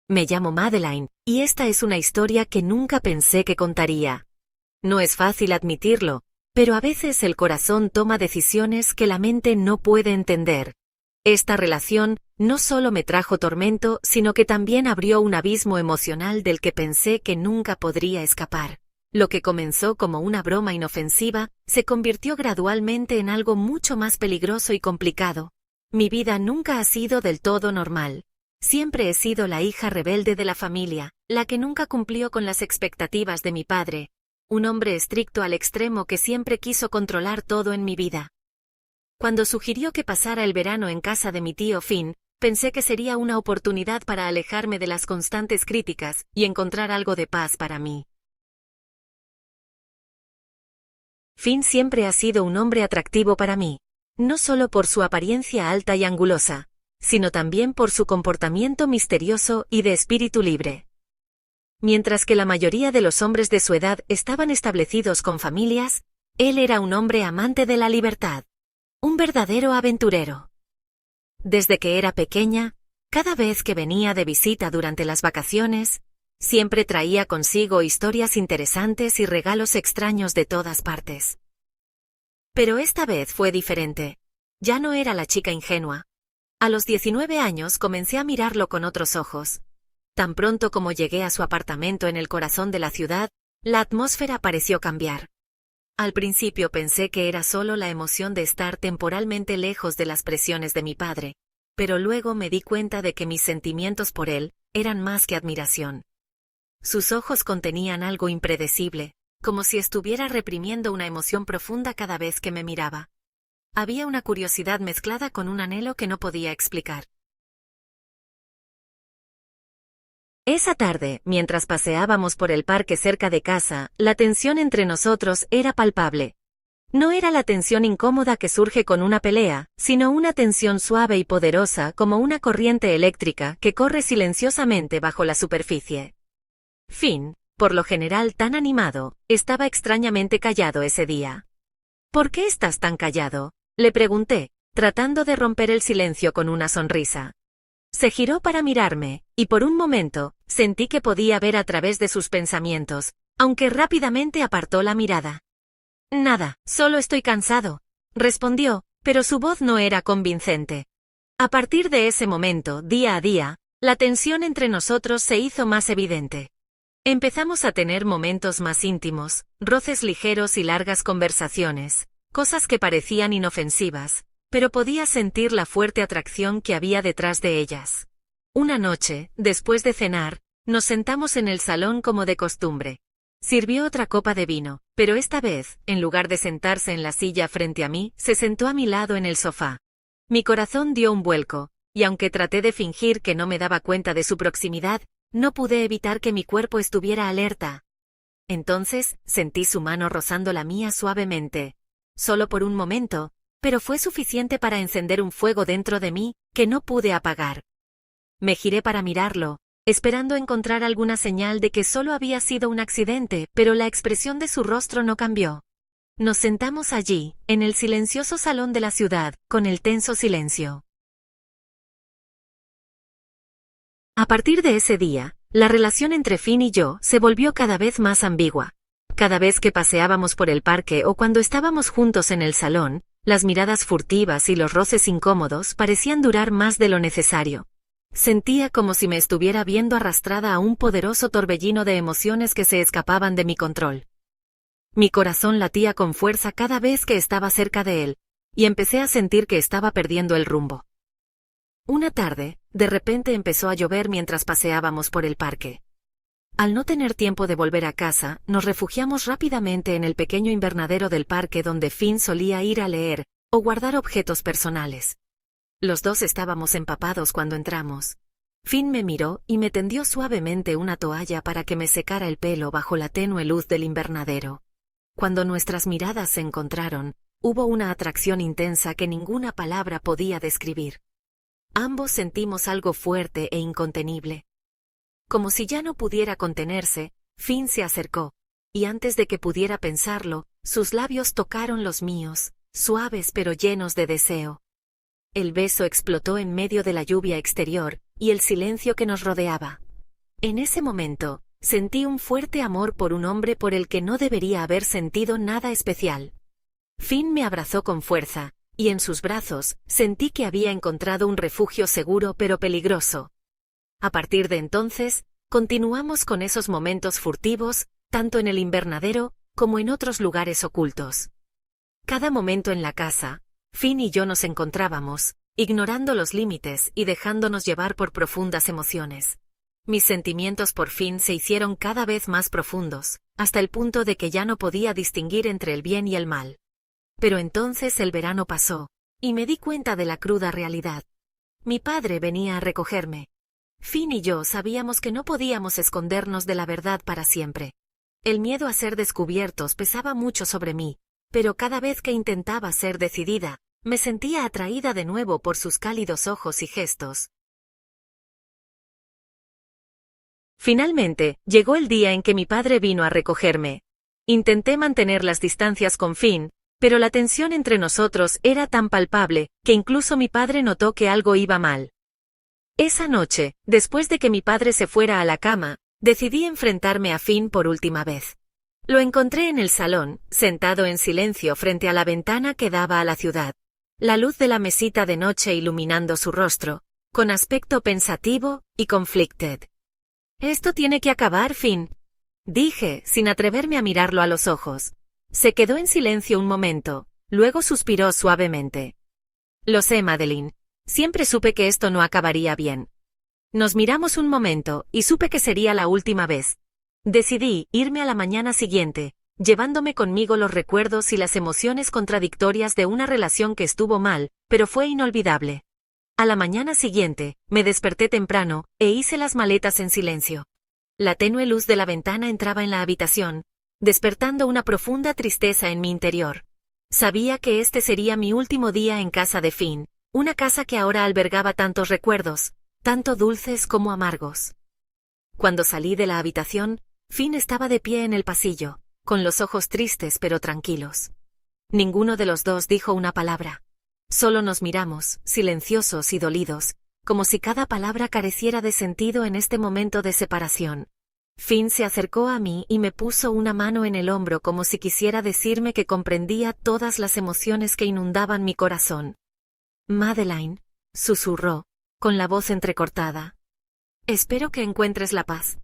Me llamo Madeline, y esta es una historia que nunca pensé que contaría. No es fácil admitirlo, pero a veces el corazón toma decisiones que la mente no puede entender. Esta relación no solo me trajo tormento, sino que también abrió un abismo emocional del que pensé que nunca podría escapar. Lo que comenzó como una broma inofensiva, se convirtió gradualmente en algo mucho más peligroso y complicado. Mi vida nunca ha sido del todo normal. Siempre he sido la hija rebelde de la familia, la que nunca cumplió con las expectativas de mi padre, un hombre estricto al extremo que siempre quiso controlar todo en mi vida. Cuando sugirió que pasara el verano en casa de mi tío Finn, pensé que sería una oportunidad para alejarme de las constantes críticas y encontrar algo de paz para mí. Finn siempre ha sido un hombre atractivo para mí, no solo por su apariencia alta y angulosa, sino también por su comportamiento misterioso y de espíritu libre. Mientras que la mayoría de los hombres de su edad estaban establecidos con familias, él era un hombre amante de la libertad, un verdadero aventurero. Desde que era pequeña, cada vez que venía de visita durante las vacaciones, siempre traía consigo historias interesantes y regalos extraños de todas partes. Pero esta vez fue diferente. Ya no era la chica ingenua. A los 19 años comencé a mirarlo con otros ojos. Tan pronto como llegué a su apartamento en el corazón de la ciudad, la atmósfera pareció cambiar. Al principio pensé que era solo la emoción de estar temporalmente lejos de las presiones de mi padre, pero luego me di cuenta de que mis sentimientos por él eran más que admiración. Sus ojos contenían algo impredecible, como si estuviera reprimiendo una emoción profunda cada vez que me miraba. Había una curiosidad mezclada con un anhelo que no podía explicar. Esa tarde, mientras paseábamos por el parque cerca de casa, la tensión entre nosotros era palpable. No era la tensión incómoda que surge con una pelea, sino una tensión suave y poderosa como una corriente eléctrica que corre silenciosamente bajo la superficie. Finn, por lo general tan animado, estaba extrañamente callado ese día. ¿Por qué estás tan callado?, le pregunté, tratando de romper el silencio con una sonrisa. Se giró para mirarme, y por un momento, sentí que podía ver a través de sus pensamientos, aunque rápidamente apartó la mirada. Nada, solo estoy cansado, respondió, pero su voz no era convincente. A partir de ese momento, día a día, la tensión entre nosotros se hizo más evidente. Empezamos a tener momentos más íntimos, roces ligeros y largas conversaciones, cosas que parecían inofensivas, pero podía sentir la fuerte atracción que había detrás de ellas. Una noche, después de cenar, nos sentamos en el salón como de costumbre. Sirvió otra copa de vino, pero esta vez, en lugar de sentarse en la silla frente a mí, se sentó a mi lado en el sofá. Mi corazón dio un vuelco, y aunque traté de fingir que no me daba cuenta de su proximidad, no pude evitar que mi cuerpo estuviera alerta. Entonces, sentí su mano rozando la mía suavemente. Solo por un momento, pero fue suficiente para encender un fuego dentro de mí, que no pude apagar. Me giré para mirarlo, esperando encontrar alguna señal de que solo había sido un accidente, pero la expresión de su rostro no cambió. Nos sentamos allí, en el silencioso salón de la ciudad, con el tenso silencio. A partir de ese día, la relación entre Finn y yo se volvió cada vez más ambigua. Cada vez que paseábamos por el parque o cuando estábamos juntos en el salón, las miradas furtivas y los roces incómodos parecían durar más de lo necesario. Sentía como si me estuviera viendo arrastrada a un poderoso torbellino de emociones que se escapaban de mi control. Mi corazón latía con fuerza cada vez que estaba cerca de él, y empecé a sentir que estaba perdiendo el rumbo. Una tarde, de repente empezó a llover mientras paseábamos por el parque. Al no tener tiempo de volver a casa, nos refugiamos rápidamente en el pequeño invernadero del parque donde Finn solía ir a leer o guardar objetos personales. Los dos estábamos empapados cuando entramos. Finn me miró y me tendió suavemente una toalla para que me secara el pelo bajo la tenue luz del invernadero. Cuando nuestras miradas se encontraron, hubo una atracción intensa que ninguna palabra podía describir. Ambos sentimos algo fuerte e incontenible. Como si ya no pudiera contenerse, Finn se acercó, y antes de que pudiera pensarlo, sus labios tocaron los míos, suaves pero llenos de deseo. El beso explotó en medio de la lluvia exterior, y el silencio que nos rodeaba. En ese momento, sentí un fuerte amor por un hombre por el que no debería haber sentido nada especial. Finn me abrazó con fuerza, y en sus brazos, sentí que había encontrado un refugio seguro pero peligroso. A partir de entonces, continuamos con esos momentos furtivos, tanto en el invernadero, como en otros lugares ocultos. Cada momento en la casa, Finn y yo nos encontrábamos, ignorando los límites y dejándonos llevar por profundas emociones. Mis sentimientos por Finn se hicieron cada vez más profundos, hasta el punto de que ya no podía distinguir entre el bien y el mal. Pero entonces el verano pasó, y me di cuenta de la cruda realidad. Mi padre venía a recogerme. Finn y yo sabíamos que no podíamos escondernos de la verdad para siempre. El miedo a ser descubiertos pesaba mucho sobre mí, pero cada vez que intentaba ser decidida, me sentía atraída de nuevo por sus cálidos ojos y gestos. Finalmente, llegó el día en que mi padre vino a recogerme. Intenté mantener las distancias con Finn, pero la tensión entre nosotros era tan palpable, que incluso mi padre notó que algo iba mal. Esa noche, después de que mi padre se fuera a la cama, decidí enfrentarme a Finn por última vez. Lo encontré en el salón, sentado en silencio frente a la ventana que daba a la ciudad. La luz de la mesita de noche iluminando su rostro, con aspecto pensativo y conflicted. «Esto tiene que acabar, Finn», dije, sin atreverme a mirarlo a los ojos. Se quedó en silencio un momento, luego suspiró suavemente. «Lo sé, Madeline. Siempre supe que esto no acabaría bien». Nos miramos un momento, y supe que sería la última vez. Decidí irme a la mañana siguiente, llevándome conmigo los recuerdos y las emociones contradictorias de una relación que estuvo mal, pero fue inolvidable. A la mañana siguiente, me desperté temprano, e hice las maletas en silencio. La tenue luz de la ventana entraba en la habitación, despertando una profunda tristeza en mi interior. Sabía que este sería mi último día en casa de Finn, una casa que ahora albergaba tantos recuerdos, tanto dulces como amargos. Cuando salí de la habitación, Finn estaba de pie en el pasillo, con los ojos tristes pero tranquilos. Ninguno de los dos dijo una palabra. Solo nos miramos, silenciosos y dolidos, como si cada palabra careciera de sentido en este momento de separación. Finn se acercó a mí y me puso una mano en el hombro como si quisiera decirme que comprendía todas las emociones que inundaban mi corazón. «Madeline», susurró, con la voz entrecortada. «Espero que encuentres la paz».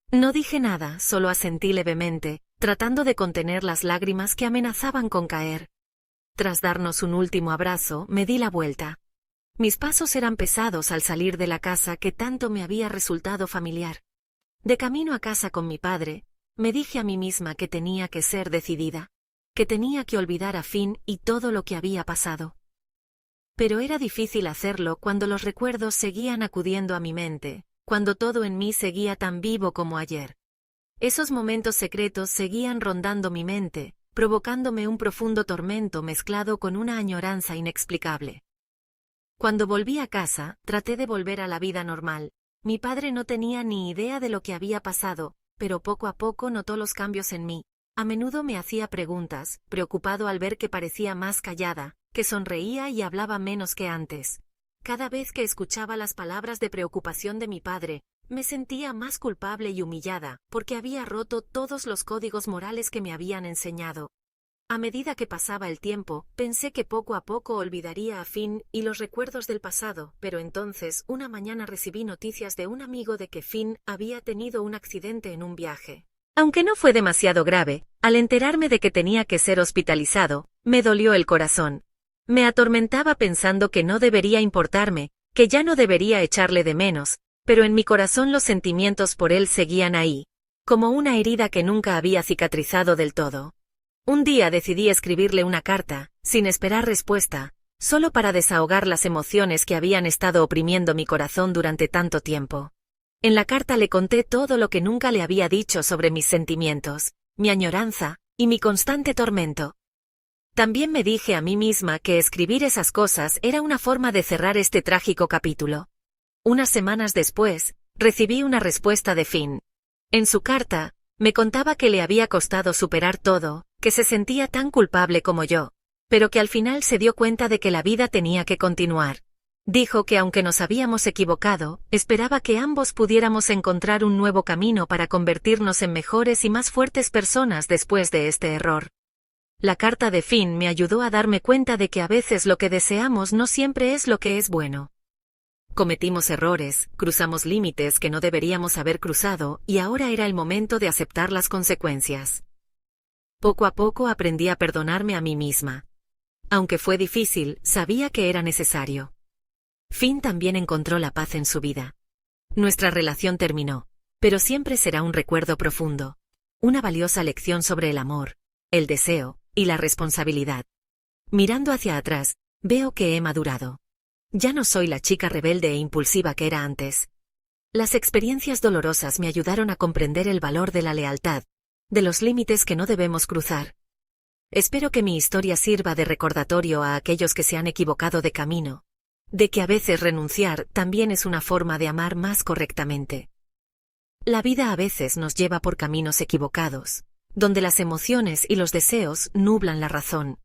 No dije nada, solo asentí levemente, tratando de contener las lágrimas que amenazaban con caer. Tras darnos un último abrazo, me di la vuelta. Mis pasos eran pesados al salir de la casa que tanto me había resultado familiar. De camino a casa con mi padre, me dije a mí misma que tenía que ser decidida, que tenía que olvidar a Finn y todo lo que había pasado. Pero era difícil hacerlo cuando los recuerdos seguían acudiendo a mi mente, cuando todo en mí seguía tan vivo como ayer. Esos momentos secretos seguían rondando mi mente, provocándome un profundo tormento mezclado con una añoranza inexplicable. Cuando volví a casa, traté de volver a la vida normal. Mi padre no tenía ni idea de lo que había pasado, pero poco a poco notó los cambios en mí. A menudo me hacía preguntas, preocupado al ver que parecía más callada, que sonreía y hablaba menos que antes. Cada vez que escuchaba las palabras de preocupación de mi padre, me sentía más culpable y humillada, porque había roto todos los códigos morales que me habían enseñado. A medida que pasaba el tiempo, pensé que poco a poco olvidaría a Finn y los recuerdos del pasado, pero entonces una mañana recibí noticias de un amigo de que Finn había tenido un accidente en un viaje. Aunque no fue demasiado grave, al enterarme de que tenía que ser hospitalizado, me dolió el corazón. Me atormentaba pensando que no debería importarme, que ya no debería echarle de menos, pero en mi corazón los sentimientos por él seguían ahí, como una herida que nunca había cicatrizado del todo. Un día decidí escribirle una carta, sin esperar respuesta, solo para desahogar las emociones que habían estado oprimiendo mi corazón durante tanto tiempo. En la carta le conté todo lo que nunca le había dicho sobre mis sentimientos, mi añoranza, y mi constante tormento. También me dije a mí misma que escribir esas cosas era una forma de cerrar este trágico capítulo. Unas semanas después, recibí una respuesta de Finn. En su carta, me contaba que le había costado superar todo, que se sentía tan culpable como yo, pero que al final se dio cuenta de que la vida tenía que continuar. Dijo que aunque nos habíamos equivocado, esperaba que ambos pudiéramos encontrar un nuevo camino para convertirnos en mejores y más fuertes personas después de este error. La carta de Finn me ayudó a darme cuenta de que a veces lo que deseamos no siempre es lo que es bueno. Cometimos errores, cruzamos límites que no deberíamos haber cruzado, y ahora era el momento de aceptar las consecuencias. Poco a poco aprendí a perdonarme a mí misma. Aunque fue difícil, sabía que era necesario. Finn también encontró la paz en su vida. Nuestra relación terminó, pero siempre será un recuerdo profundo. Una valiosa lección sobre el amor, el deseo, y la responsabilidad. Mirando hacia atrás, veo que he madurado. Ya no soy la chica rebelde e impulsiva que era antes. Las experiencias dolorosas me ayudaron a comprender el valor de la lealtad, de los límites que no debemos cruzar. Espero que mi historia sirva de recordatorio a aquellos que se han equivocado de camino, de que a veces renunciar también es una forma de amar más correctamente. La vida a veces nos lleva por caminos equivocados, donde las emociones y los deseos nublan la razón.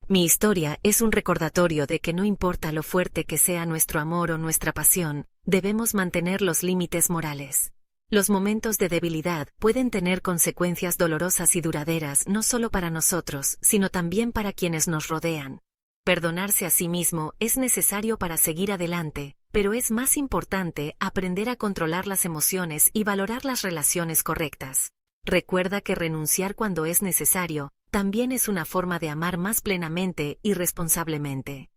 Mi historia es un recordatorio de que no importa lo fuerte que sea nuestro amor o nuestra pasión, debemos mantener los límites morales. Los momentos de debilidad pueden tener consecuencias dolorosas y duraderas no solo para nosotros, sino también para quienes nos rodean. Perdonarse a sí mismo es necesario para seguir adelante, pero es más importante aprender a controlar las emociones y valorar las relaciones correctas. Recuerda que renunciar cuando es necesario, también es una forma de amar más plenamente y responsablemente.